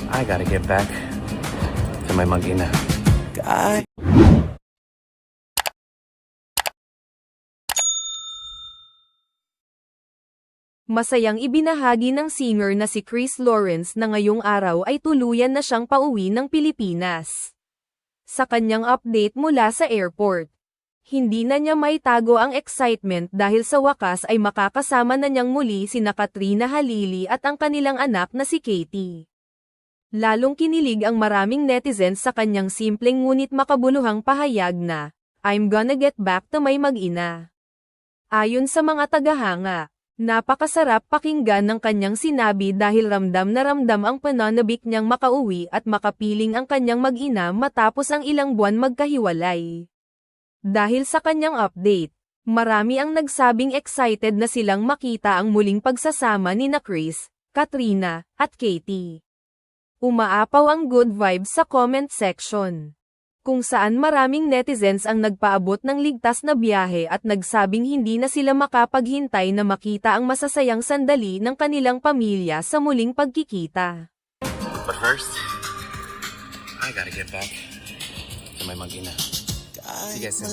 I gotta get back to my mag-ina. Masayang ibinahagi ng singer na si Chris Lawrence na ngayong araw ay tuluyan na siyang pauwi ng Pilipinas. Sa kanyang update mula sa airport, hindi na niya maitago ang excitement dahil sa wakas ay makakasama na niyang muli sina Katrina Halili at ang kanilang anak na si Katie. Lalong kinilig ang maraming netizens sa kanyang simpleng ngunit makabuluhang pahayag na, "I'm gonna get back to my mag-ina." Ayon sa mga tagahanga, napakasarap pakinggan ng kanyang sinabi dahil ramdam na ramdam ang pananabik niyang makauwi at makapiling ang kanyang mag-ina matapos ang ilang buwan magkahiwalay. Dahil sa kanyang update, marami ang nagsabing excited na silang makita ang muling pagsasama ni na Chris, Katrina, at Katie. Umaapaw ang good vibes sa comment section, kung saan maraming netizens ang nagpaabot ng ligtas na biyahe at nagsabing hindi na sila makapaghintay na makita ang masasayang sandali ng kanilang pamilya sa muling pagkikita. But first, I gotta get back to my mag-ina. See you guys soon.